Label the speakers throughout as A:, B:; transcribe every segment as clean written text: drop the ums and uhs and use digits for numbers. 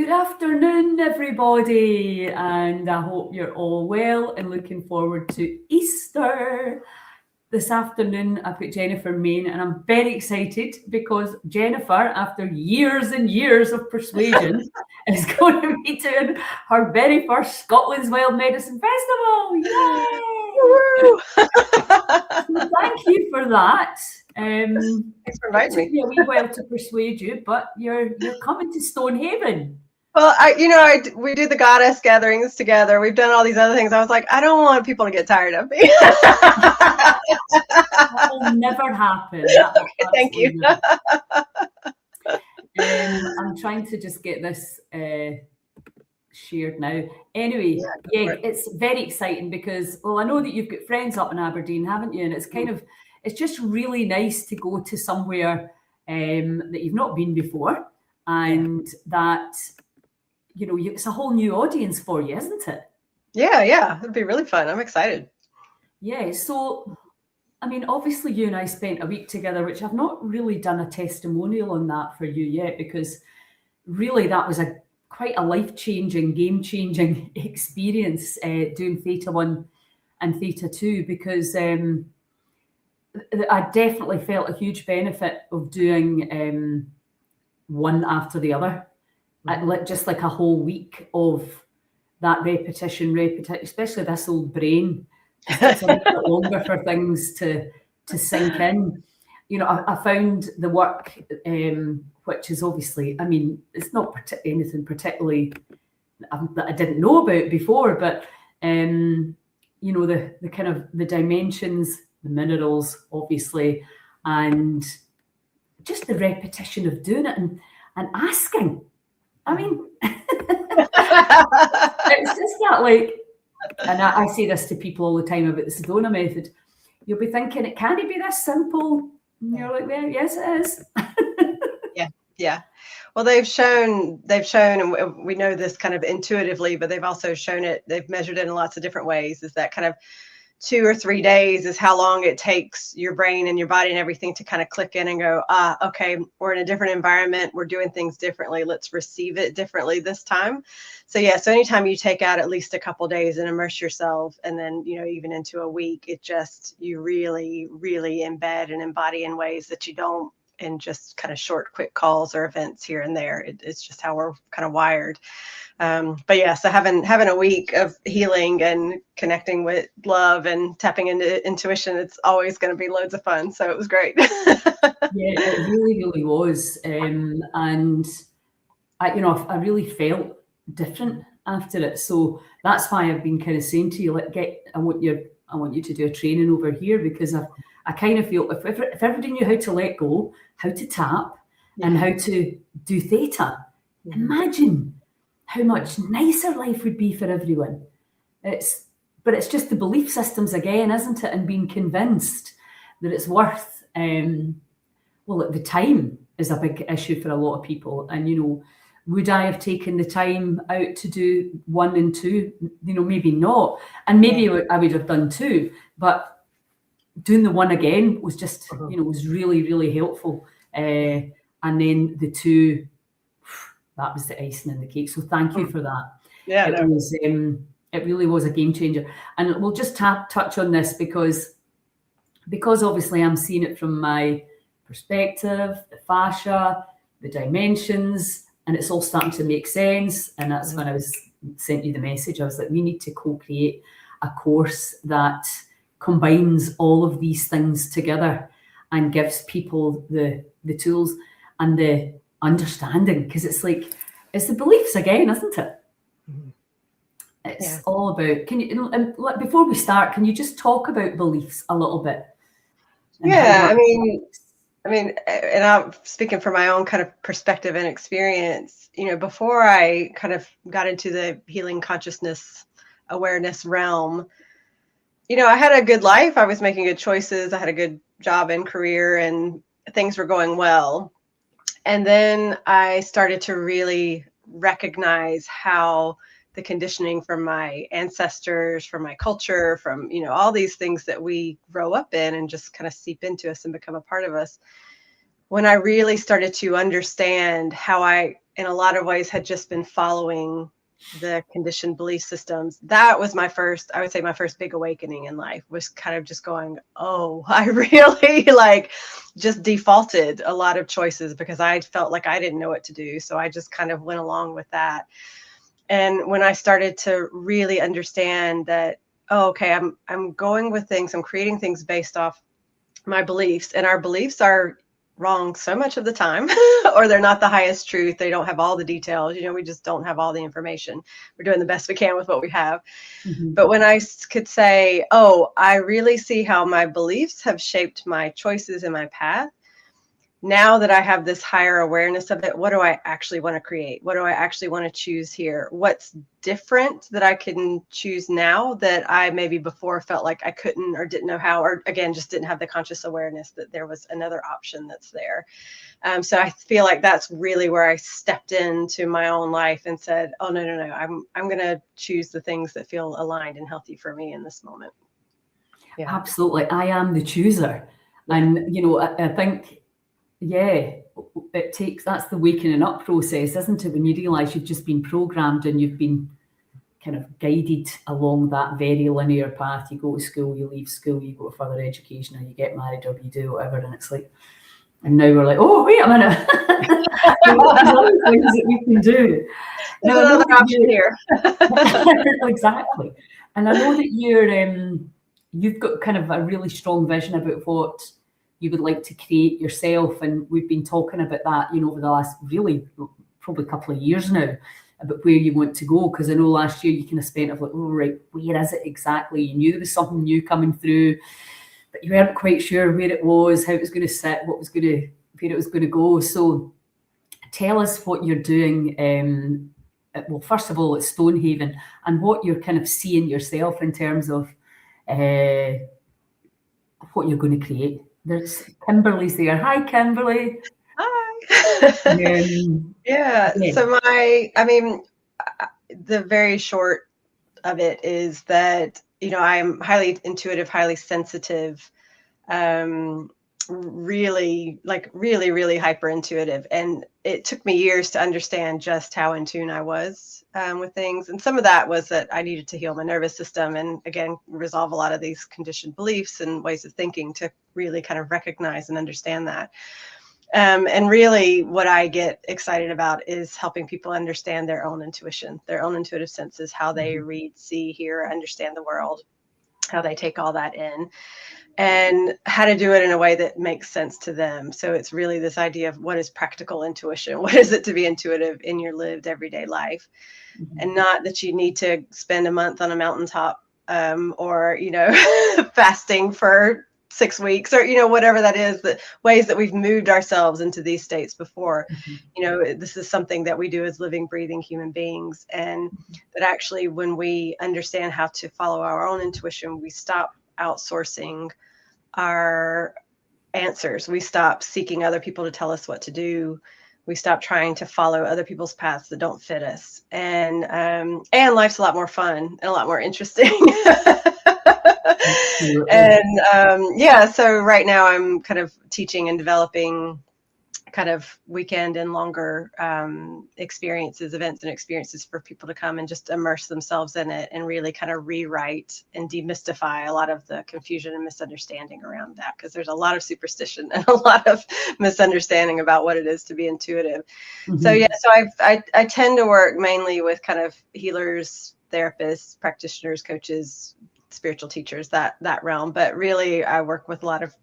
A: Good afternoon, everybody, and I hope you're all well and looking forward to Easter. This afternoon, I've got Jennifer Main, and I'm very excited because Jennifer, after years and years of persuasion, is going to be doing her very first Scotland's Wild Medicine Festival. Yay! So thank you for that.
B: Thanks for inviting me.
A: It took me a wee while to persuade you, but you're coming to Stonehaven.
B: Well, we do the goddess gatherings together. We've done all these other things. I was like, I don't want people to get tired of me.
A: That will never happen.
B: Okay, thank you.
A: I'm trying to just get this shared now. Anyway, yeah, it's very exciting because, well, I know that you've got friends up in Aberdeen, haven't you? And it's it's just really nice to go to somewhere that you've not been before, and that, you know, it's a whole new audience for you, isn't it?
B: Yeah, it'd be really fun. I'm excited.
A: Yeah, so, I mean, obviously you and I spent a week together, which I've not really done a testimonial on that for you yet, because really that was quite a life-changing, game-changing experience doing Theta 1 and Theta 2, because I definitely felt a huge benefit of doing one after the other. Just like a whole week of that repetition, especially this old brain. It takes a little bit longer for things to sink in. You know, I found the work, which is obviously, I mean, it's not anything particularly that I didn't know about before, but, you know, the kind of the dimensions, the minerals, obviously, and just the repetition of doing it and asking. I mean, it's just that, like, and I say this to people all the time about the Sedona method. You'll be thinking, it can't be this simple. And you're like, well, yes, it is.
B: Yeah. Well, they've shown, and we know this kind of intuitively, but they've also shown it, they've measured it in lots of different ways, is that kind of 2 or 3 days is how long it takes your brain and your body and everything to kind of click in and go, okay, we're in a different environment. We're doing things differently. Let's receive it differently this time. So yeah, so anytime you take out at least a couple of days and immerse yourself, and then, you know, even into a week, you really, really embed and embody in ways that you don't in just kind of short, quick calls or events here and there. It's just how we're kind of wired. But yeah, so having a week of healing and connecting with love and tapping into intuition, it's always going to be loads of fun. So it was great.
A: Yeah, it really, really was. And I really felt different after it. So that's why I've been kind of saying to you, I want you to do a training over here, because I kind of feel if everybody knew how to let go, how to tap, and how to do theta, imagine how much nicer life would be for everyone. But it's just the belief systems again, isn't it? And being convinced that it's worth, the time is a big issue for a lot of people. And, you know, would I have taken the time out to do 1 and 2? You know, maybe not. And maybe I would have done 2, but doing the 1 again was just, you know, was really, really helpful. And then the 2, that was the icing in the cake. So thank you for that.
B: Yeah,
A: it really was a game changer. And we'll just touch on this because obviously I'm seeing it from my perspective, the fascia, the dimensions, and it's all starting to make sense. And that's when I sent you the message. I was like, we need to co-create a course that combines all of these things together and gives people the tools and the understanding, because it's the beliefs again, isn't it? It's all about, can you, before we start, can you just talk about beliefs a little bit?
B: Yeah, I mean, and I'm speaking from my own kind of perspective and experience, you know, before I kind of got into the healing consciousness awareness realm, you know, I had a good life. I was making good choices. I had a good job and career, and things were going well. And then I started to really recognize how the conditioning from my ancestors, from my culture, from, you know, all these things that we grow up in and just kind of seep into us and become a part of us. When I really started to understand how I in a lot of ways had just been following the conditioned belief systems. That was I would say my first big awakening in life, was kind of just going, oh, I really like just defaulted a lot of choices because I felt like I didn't know what to do. So I just kind of went along with that. And when I started to really understand that, oh, okay, I'm going with things, I'm creating things based off my beliefs, and our beliefs are wrong so much of the time, or they're not the highest truth. They don't have all the details. We just don't have all the information. We're doing the best we can with what we have.
A: Mm-hmm.
B: But when I could say, oh, I really see how my beliefs have shaped my choices and my path. Now that I have this higher awareness of it, what do I actually want to create? What do I actually want to choose here? What's different that I can choose now that I maybe before felt like I couldn't or didn't know how, or again, just didn't have the conscious awareness that there was another option that's there. So I feel like that's really where I stepped into my own life and said, oh, no, I'm going to choose the things that feel aligned and healthy for me in this moment. Yeah.
A: Absolutely. I am the chooser. Yeah. And, I think, that's the waking up process, isn't it? When you realize you've just been programmed and you've been kind of guided along that very linear path. You go to school, you leave school, you go to further education, or you get married, or you do whatever. And it's like, and now we're like, oh, wait a minute. There's other things that we can do.
B: There's another option here.
A: Exactly. And I know that you've got kind of a really strong vision about what you would like to create yourself. And we've been talking about that, over the last really probably couple of years now, about where you want to go. Because I know last year you kind of spent of like, oh, right, where is it exactly? You knew there was something new coming through, but you weren't quite sure where it was, how it was going to sit, where it was going to go. So tell us what you're doing. Well, first of all, at Stonehaven, and what you're kind of seeing yourself in terms of what you're going to create. There's Kimberly's there. Hi, Kimberly.
B: Hi. Yeah. So the very short of it is that, I'm highly intuitive, highly sensitive, really hyper intuitive. And it took me years to understand just how in tune I was with things. And some of that was that I needed to heal my nervous system and, again, resolve a lot of these conditioned beliefs and ways of thinking to really kind of recognize and understand that. And really what I get excited about is helping people understand their own intuition, their own intuitive senses, how they read, see, hear, understand the world, how they take all that in, and how to do it in a way that makes sense to them. So it's really this idea of what is practical intuition? What is it to be intuitive in your lived everyday life? And not that you need to spend a month on a mountaintop or, fasting for 6 weeks or, whatever that is, the ways that we've moved ourselves into these states before. This is something that we do as living, breathing human beings. And that actually, when we understand how to follow our own intuition, we stop outsourcing our answers. We stop seeking other people to tell us what to do. We stop trying to follow other people's paths that don't fit us. And life's a lot more fun and a lot more interesting. And so right now I'm kind of teaching and developing kind of weekend and longer events and experiences for people to come and just immerse themselves in it and really kind of rewrite and demystify a lot of the confusion and misunderstanding around that, because there's a lot of superstition and a lot of misunderstanding about what it is to be intuitive. So I tend to work mainly with kind of healers, therapists, practitioners, coaches, spiritual teachers, that realm. But really I work with a lot of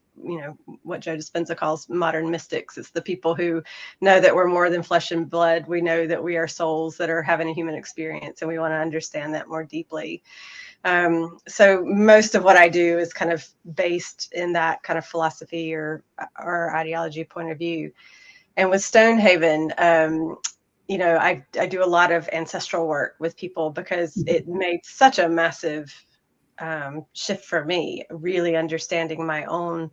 B: what Joe Dispenza calls modern mystics. It's the people who know that we're more than flesh and blood. We know that we are souls that are having a human experience, and we want to understand that more deeply. So most of what I do is kind of based in that kind of philosophy or ideology point of view. And with Stonehaven, I do a lot of ancestral work with people because it made such a massive shift for me, really understanding my own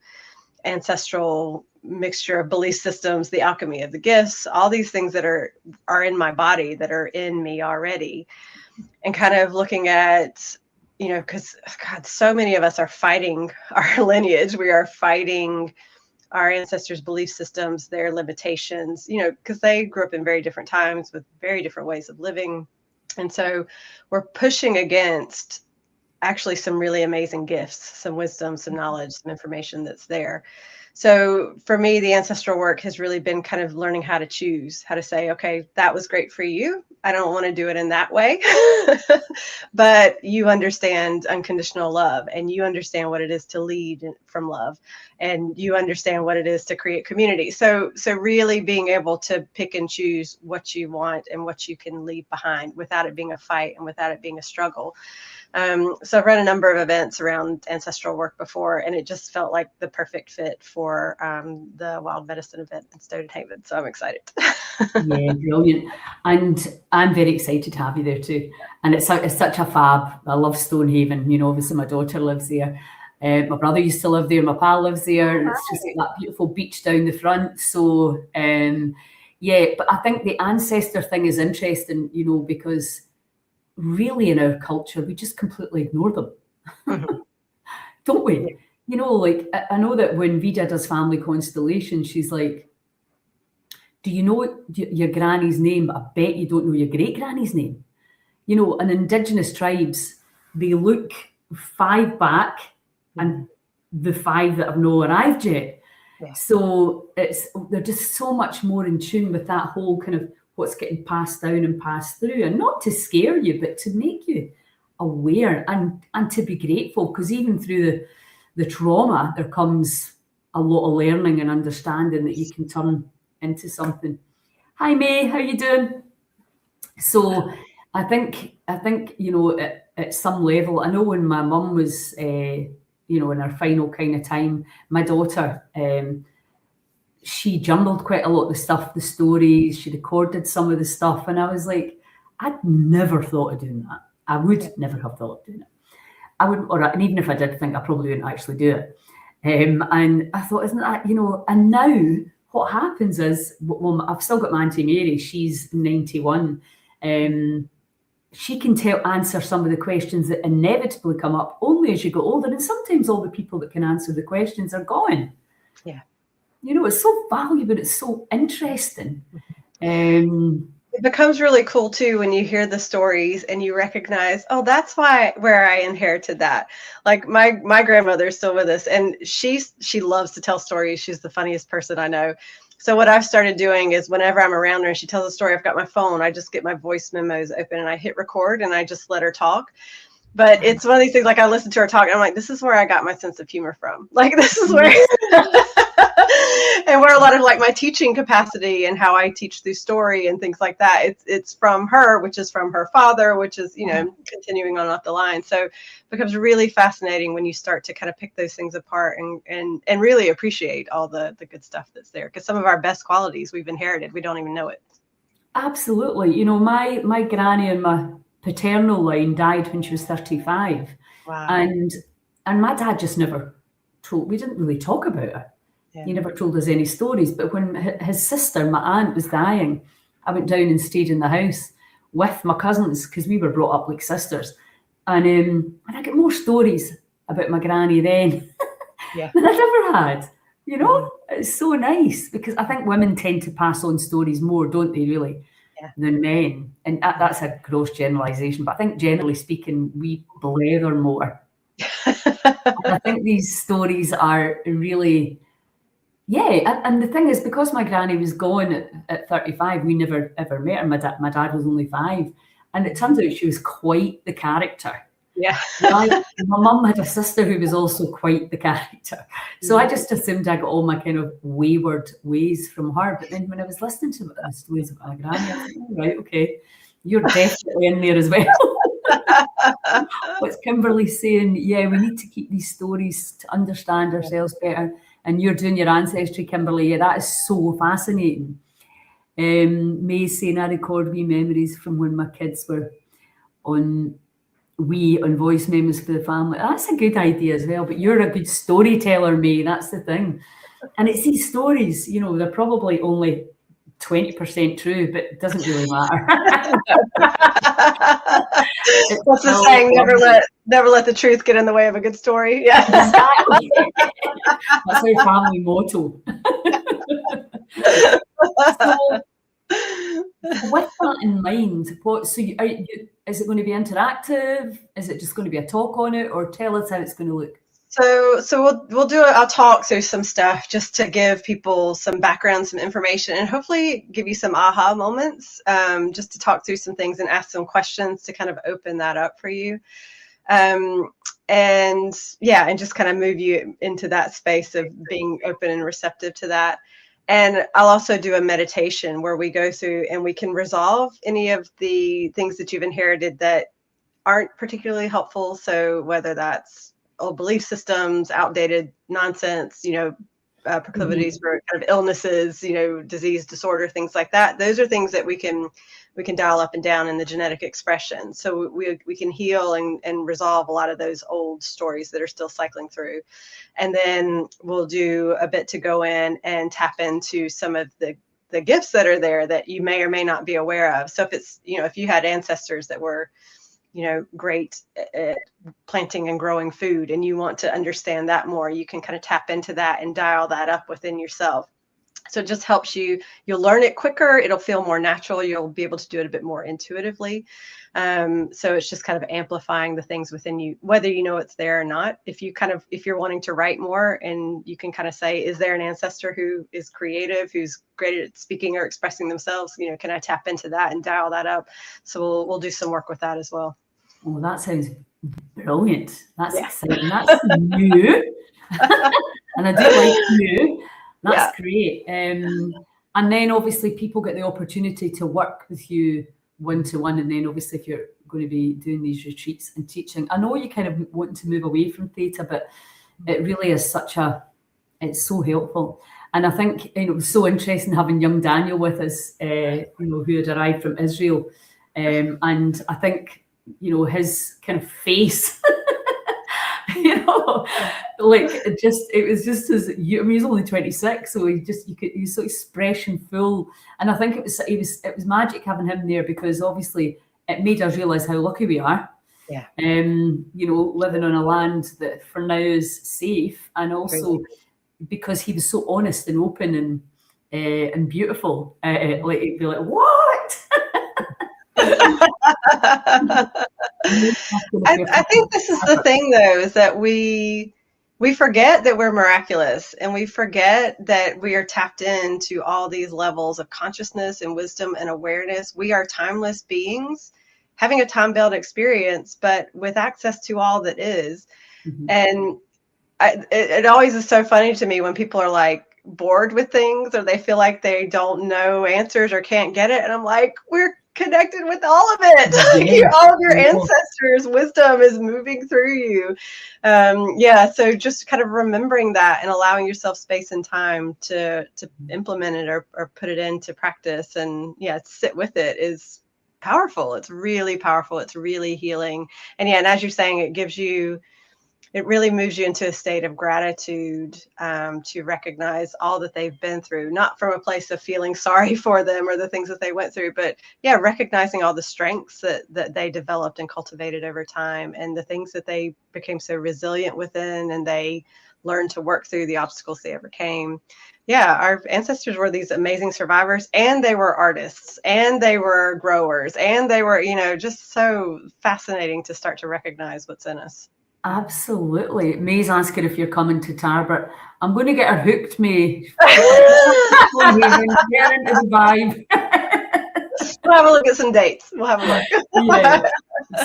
B: ancestral mixture of belief systems, the alchemy of the gifts, all these things that are in my body, that are in me already, and kind of looking at, because God, so many of us are fighting our lineage. We are fighting our ancestors' belief systems, their limitations, you know, because they grew up in very different times with very different ways of living. And so we're pushing against actually some really amazing gifts, some wisdom, some knowledge, some information that's there. So for me, the ancestral work has really been kind of learning how to choose, how to say, okay, that was great for you. I don't want to do it in that way, but you understand unconditional love, and you understand what it is to lead from love, and you understand what it is to create community. So really being able to pick and choose what you want and what you can leave behind without it being a fight and without it being a struggle. So I've run a number of events around ancestral work before, and it just felt like the perfect fit for the Wild Medicine event in Stonehaven. So I'm excited.
A: Yeah, brilliant. And I'm very excited to have you there too. And it's such a fab. I love Stonehaven. You know, obviously my daughter lives there. My brother used to live there. My pal lives there. And it's just like that beautiful beach down the front. So, yeah, but I think the ancestor thing is interesting, you know, because really in our culture, we just completely ignore them. Don't we?
B: Yeah.
A: You know, like I know that when Vida does family constellation, she's like, do you know your granny's name? But I bet you don't know your great granny's name. You know, in Indigenous tribes, they look 5 back and the 5 that have not arrived yet.
B: Yeah.
A: So they're just so much more in tune with that whole kind of what's getting passed down and passed through, and not to scare you, but to make you aware and to be grateful, because even through the trauma, there comes a lot of learning and understanding that you can turn into something. Hi May, how you doing? So I think you know, at some level, I know when my mum was you know, in her final kind of time, my daughter, she journaled quite a lot of the stuff, the stories, she recorded some of the stuff, and I was like, I'd never thought of doing that. I would never have thought of doing it. I wouldn't, and even if I did think, I probably wouldn't actually do it. And I thought, isn't that, you know, and now what happens is, well, I've still got my Auntie Mary, she's 91. She can answer some of the questions that inevitably come up only as you go older. And sometimes all the people that can answer the questions are gone.
B: Yeah.
A: You know, it's so valuable, it's so interesting.
B: It becomes really cool too when you hear the stories and you recognize, oh, that's where I inherited that. Like my grandmother's still with us, and she loves to tell stories. She's the funniest person I know. So what I've started doing is whenever I'm around her and she tells a story, I've got my phone, I just get my voice memos open and I hit record and I just let her talk. But it's one of these things, like I listen to her talk and I'm like, this is where I got my sense of humor from. Like, this is where, and where a lot of like my teaching capacity and how I teach through story and things like that, it's from her, which is from her father, which is, you know, continuing on up the line. So it becomes really fascinating when you start to kind of pick those things apart and really appreciate all the good stuff that's there. Because some of our best qualities we've inherited, we don't even know it.
A: Absolutely. You know, my granny and my paternal line died when she was 35.
B: Wow.
A: And my dad just never we didn't really talk about it. Yeah. He never told us any stories. But when his sister, my aunt, was dying, I went down and stayed in the house with my cousins, because we were brought up like sisters. And I get more stories about my granny then than I'd ever had. You know, it's so nice, because I think women tend to pass on stories more, don't they, really? Than men. And that's a gross generalization, but I think generally speaking, we blether more. I think these stories are really, and the thing is, because my granny was gone at 35, we never ever met her. My dad was only 5, and it turns out she was quite the character. Yeah. My mum had a sister who was also quite the character. So I just assumed I got all my kind of wayward ways from her. But then when I was listening to the stories about my granny, I was like, oh, right, okay, you're definitely in there as well. What's Kimberly saying? Yeah, we need to keep these stories to understand ourselves better. And you're doing your ancestry, Kimberly. Yeah, that is so fascinating. May's saying, I record wee memories from when my kids were on voice memos for the family. That's a good idea as well, but you're a good storyteller, May. That's the thing. And it's these stories, you know, they're probably only 20% true, but it doesn't really matter.
B: What's the saying? Never let the truth get in the way of a good story. Yeah.
A: Exactly. That's our family motto. So, with that in mind, is it going to be interactive? Is it just going to be a talk on it, or tell us how it's going to look?
B: So I'll talk through some stuff just to give people some background, some information, and hopefully give you some aha moments, just to talk through some things and ask some questions to kind of open that up for you. And just kind of move you into that space of being open and receptive to that. And I'll also do a meditation where we go through and we can resolve any of the things that you've inherited that aren't particularly helpful. So whether that's old belief systems, outdated nonsense, proclivities for kind of illnesses, disease, disorder, things like that. Those are things that we can dial up and down in the genetic expression. So we can heal and resolve a lot of those old stories that are still cycling through. And then we'll do a bit to go in and tap into some of the gifts that are there that you may or may not be aware of. So if it's, if you had ancestors that were, great at planting and growing food, and you want to understand that more, you can kind of tap into that and dial that up within yourself. So it just helps you'll learn it quicker. It'll feel more natural. You'll be able to do it a bit more intuitively. So it's just kind of amplifying the things within you, whether you know it's there or not. If you're wanting to write more, and you can kind of say, is there an ancestor who is creative, who's great at speaking or expressing themselves? Can I tap into that and dial that up? So we'll do some work with that as well.
A: Oh, that sounds brilliant. That's exciting. That's new. And I do like new. That's great. And then obviously people get the opportunity to work with you one-to-one. And then obviously if you're going to be doing these retreats and teaching, I know you kind of want to move away from theta, but it really is it's so helpful. And I think, it was so interesting having young Daniel with us, who had arrived from Israel. And I think, his kind of face, it was just he's only 26, so he's so expression full. And I think it was magic having him there, because obviously it made us realize how lucky we are.
B: Yeah.
A: Living on a land that for now is safe, and also because he was so honest and open and beautiful. It'd be like, what?
B: I think this is the thing, though, is that we forget that we're miraculous, and we forget that we are tapped into all these levels of consciousness and wisdom and awareness. We are timeless beings having a time-bound experience, but with access to all that is. Mm-hmm. And it always is so funny to me when people are like bored with things, or they feel like they don't know answers or can't get it. And I'm like, we're connected with all of it. Yeah. All of your ancestors' wisdom is moving through you. So just kind of remembering that and allowing yourself space and time to implement it or put it into practice, and sit with it is powerful. It's really powerful. It's really healing. And as you're saying, it really moves you into a state of gratitude, to recognize all that they've been through, not from a place of feeling sorry for them or the things that they went through, but recognizing all the strengths that they developed and cultivated over time, and the things that they became so resilient within, and they learned to work through the obstacles they overcame. Our ancestors were these amazing survivors, and they were artists, and they were growers, and they were, just so fascinating to start to recognize what's in us.
A: Absolutely. May's asking if you're coming to Tarbert. I'm going to get her hooked, May. Get into the vibe.
B: We'll have a look at some dates. We'll have a look.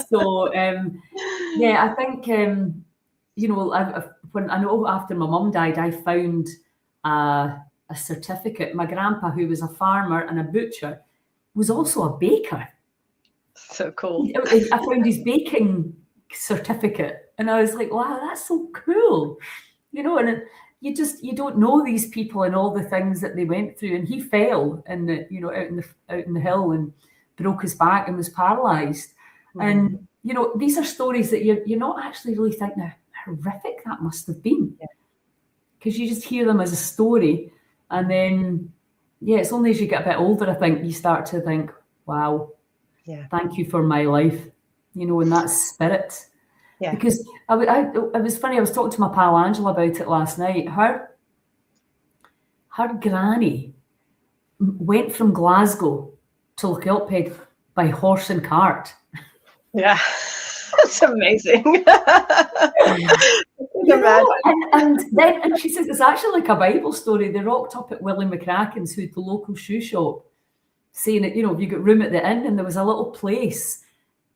A: So, I think, when I know after my mum died, I found a certificate. My grandpa, who was a farmer and a butcher, was also a baker.
B: So cool.
A: I found his baking certificate. And I was like, wow, that's so cool. And you don't know these people and all the things that they went through. And he fell out in the hill and broke his back and was paralyzed. Mm-hmm. And, these are stories that you're not actually really thinking how horrific that must have been. Because you just hear them as a story. And then, it's only as you get a bit older, I think, you start to think, wow, thank you for my life, and that spirit.
B: Yeah.
A: Because it was funny. I was talking to my pal Angela about it last night. Her granny went from Glasgow to Lochilphead by horse and cart.
B: Yeah. It's amazing.
A: And she says it's actually like a Bible story. They rocked up at Willie McCracken's, who's the local shoe shop, saying that, have you got room at the inn? And there was a little place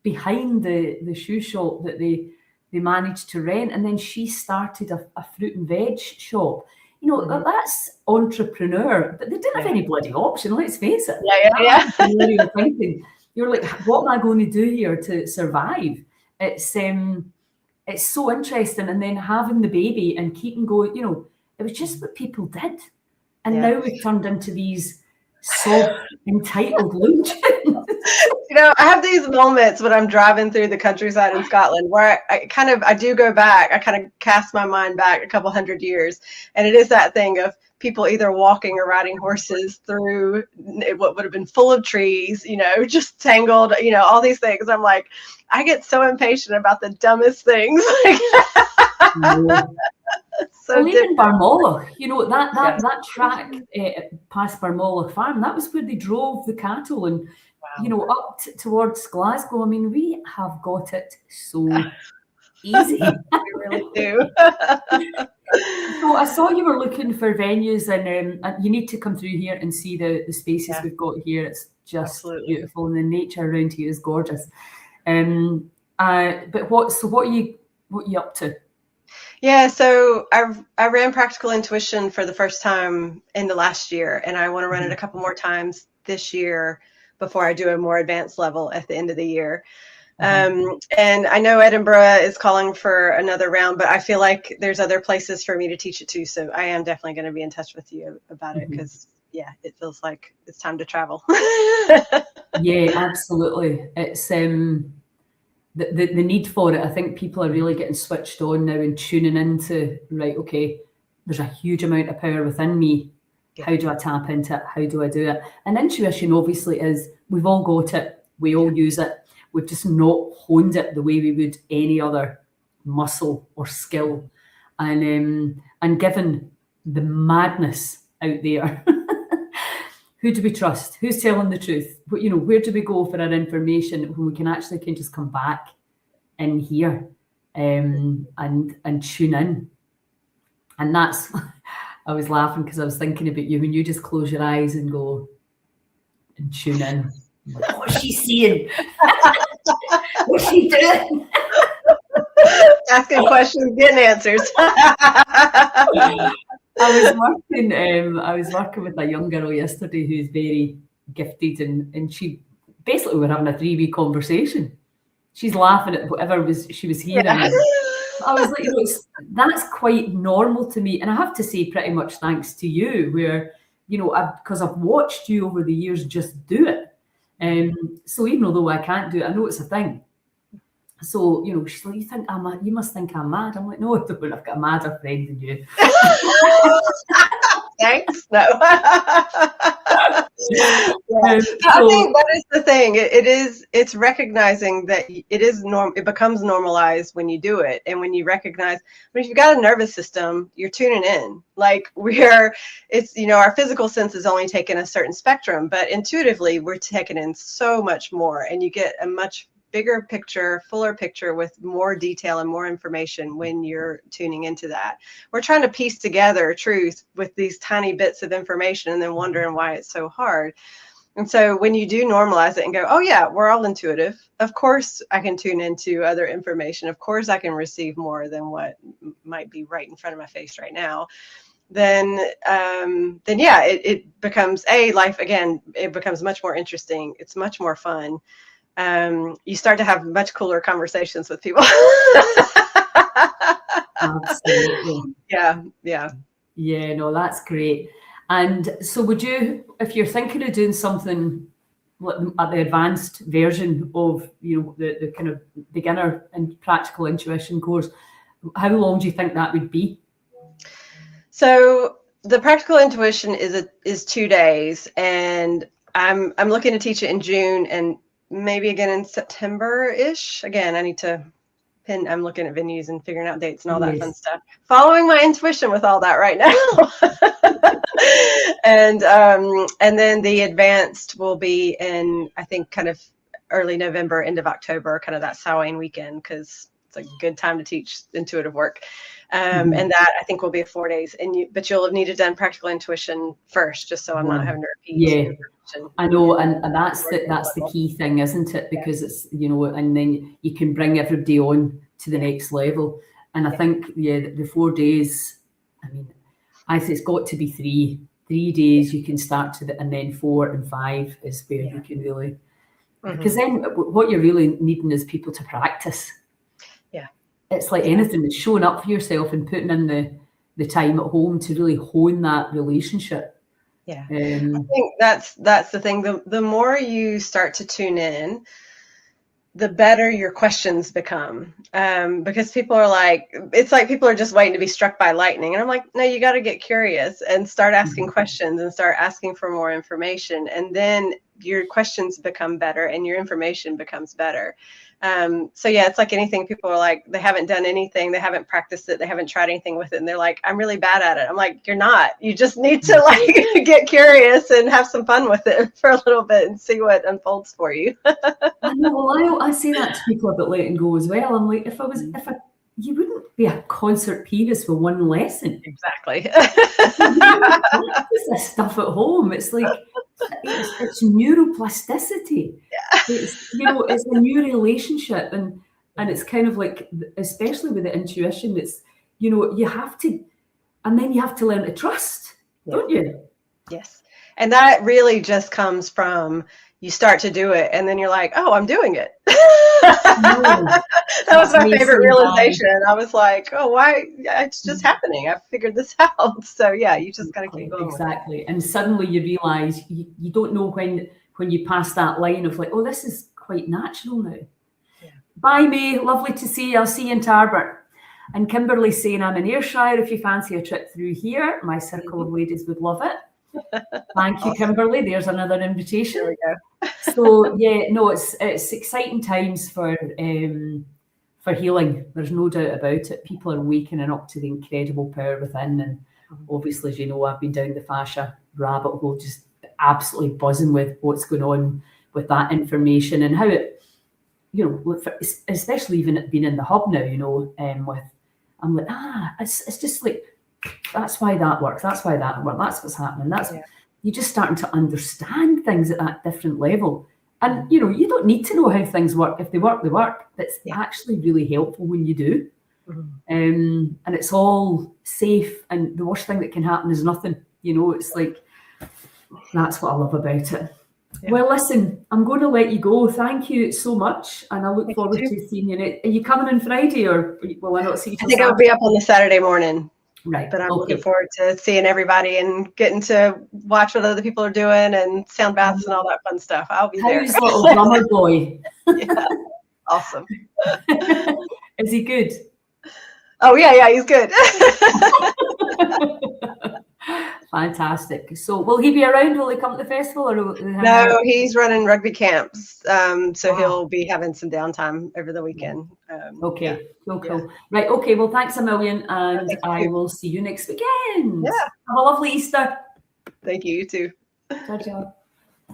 A: behind the shoe shop that they managed to rent. And then she started a fruit and veg shop. That's entrepreneur, but they didn't have any bloody option, let's face it.
B: Yeah.
A: Entrepreneurial thinking. You're like, what am I going to do here to survive? It's so interesting. And then having the baby and keeping going, it was just what people did. And now we've turned into these soft, entitled loons.
B: I have these moments when I'm driving through the countryside in Scotland where I do go back. I kind of cast my mind back a couple hundred years. And it is that thing of people either walking or riding horses through what would have been full of trees, just tangled, all these things. I'm like, I get so impatient about the dumbest things.
A: So even Barmolloch, that track past Barmolloch Farm, that was where they drove the cattle and, up towards Glasgow. I mean, we have got it so easy.
B: We really do.
A: So I saw you were looking for venues, and you need to come through here and see the spaces we've got here. It's just beautiful, and the nature around here is gorgeous. But what are you up to?
B: Yeah, so I ran Practical Intuition for the first time in the last year, and I want to run it a couple more times this year before I do a more advanced level at the end of the year. And I know Edinburgh is calling for another round, but I feel like there's other places for me to teach it to. So I am definitely going to be in touch with you about it, because it feels like it's time to travel.
A: Yeah, absolutely. It's the need for it. I think people are really getting switched on now and tuning into, right, okay, there's a huge amount of power within me. How do I tap into it? How do I do it? And intuition obviously is, we've all got it. We all use it. We've just not honed it the way we would any other muscle or skill. And given the madness out there, who do we trust? Who's telling the truth? But, where do we go for our information when we can just come back in here and tune in? And that's, I was laughing because I was thinking about you when you just close your eyes and go and tune in. Like, what's she seeing? What's she doing?
B: Asking questions, getting answers.
A: I was working with a young girl yesterday who's very gifted, and she basically, we were having a 3-week conversation. She's laughing at whatever she was hearing. Yeah. I was like, that's quite normal to me, and I have to say, pretty much thanks to you, where because I've watched you over the years just do it. So even although I can't do it, I know it's a thing. So, she's like, you must think I'm mad. I'm like, no, I don't. I've got a madder friend than you.
B: Thanks. No. I think that is the thing. It's recognizing that it becomes normalized when you do it. And when you recognize, if you've got a nervous system, you're tuning in. Like our physical sense is only taking a certain spectrum, but intuitively we're taking in so much more, and you get a much bigger picture, fuller picture with more detail and more information when you're tuning into that. We're trying to piece together truth with these tiny bits of information and then wondering why it's so hard. And so when you do normalize it and go, oh yeah, we're all intuitive. Of course I can tune into other information. Of course I can receive more than what might be right in front of my face right now. Then yeah, it becomes life again. It becomes much more interesting. It's much more fun. You start to have much cooler conversations with people.
A: Absolutely.
B: Yeah.
A: No, that's great. And so would you, if you're thinking of doing something at the advanced version of, the kind of beginner and practical intuition course, how long do you think that would be? So the practical intuition is 2 days, and I'm looking to teach it in June and maybe again in September-ish. Again, I need to
B: I'm looking at venues and figuring out dates and all that fun stuff. Following my intuition with all that right now. And then the advanced will be in, I think, kind of early November, end of October, kind of that Samhain weekend, because it's a good time to teach intuitive work. And that I think will be 4 days. But you'll have needed done practical intuition first, just so I'm not having to repeat.
A: I know, and that's the key thing, isn't it? Because it's, you know, and then you can bring everybody on to the next level. And I think, the 4 days, I mean, I think it's got to be 3 days you can start to and then 4 and 5 is where you can really, because then what you're really needing is people to practice. It's like anything, it's showing up for yourself and putting in the time at home to really hone that relationship.
B: I think that's the thing. The more you start to tune in, the better your questions become. Because people are like, it's like people are just waiting to be struck by lightning. And I'm like, no, you got to get curious and start asking questions and start asking for more information. And then your questions become better and your information becomes better. So it's like anything. People are like, they haven't done anything, they haven't practiced it, they haven't tried anything with it, and they're like, I'm really bad at it. I'm like, you're not. You just need to like get curious and have some fun with it for a little bit and see what unfolds for you.
A: I know. Well, I say that to people about letting go as well. I'm like, you wouldn't be a concert pianist for one lesson.
B: Exactly.
A: Practice this stuff at home. It's like it's neuroplasticity. It's, you know, it's a new relationship, and it's kind of like, especially with the intuition, it's, you know, you have to, and then you have to learn to trust, don't you?
B: Yes. And that really just comes from, you start to do it and then you're like, oh, I'm doing it. That was my favorite realization. I was like, oh, why? It's just happening. I've figured this out. So you just got to keep going.
A: Exactly. And suddenly you realize you don't know when you pass that line of like, oh, this is quite natural now. Bye, May. Lovely to see you. I'll see you in Tarbert. And Kimberly saying, I'm in Ayrshire. If you fancy a trip through here, my circle of ladies would love it. Thank you, Kimberly. There's another invitation.
B: There we go.
A: So it's exciting times for healing. There's no doubt about it. People are waking up to the incredible power within, and obviously, as you know, I've been down the fascia rabbit hole, just absolutely buzzing with what's going on with that information and how it, you know, especially even being in the hub now, you know, I'm like, it's just like, that's why that works. That's why that works. That's what's happening. You're just starting to understand things at that different level. And, you know, you don't need to know how things work. If they work, they work. It's actually really helpful when you do. And it's all safe. And the worst thing that can happen is nothing. You know, it's like, that's what I love about it. Well, listen, I'm going to let you go. Thank you so much. And I look forward to seeing you. Are you coming on Friday, or will I not see you?
B: I think I'll be up on the Saturday morning.
A: Right.
B: But I'm looking forward to seeing everybody and getting to watch what other people are doing and sound baths and all that fun stuff. I'll be there.
A: How's little drummer boy?
B: Awesome.
A: Is he good?
B: Oh, yeah, he's good.
A: Fantastic. So will he be around? Will he come to the festival? Or
B: No, he's running rugby camps. So he'll be having some downtime over the weekend.
A: Okay, cool. Right, okay, well, thanks a million, and I will see you next weekend.
B: Yeah.
A: Have a lovely Easter.
B: Thank you, you too.
A: Ciao, ciao.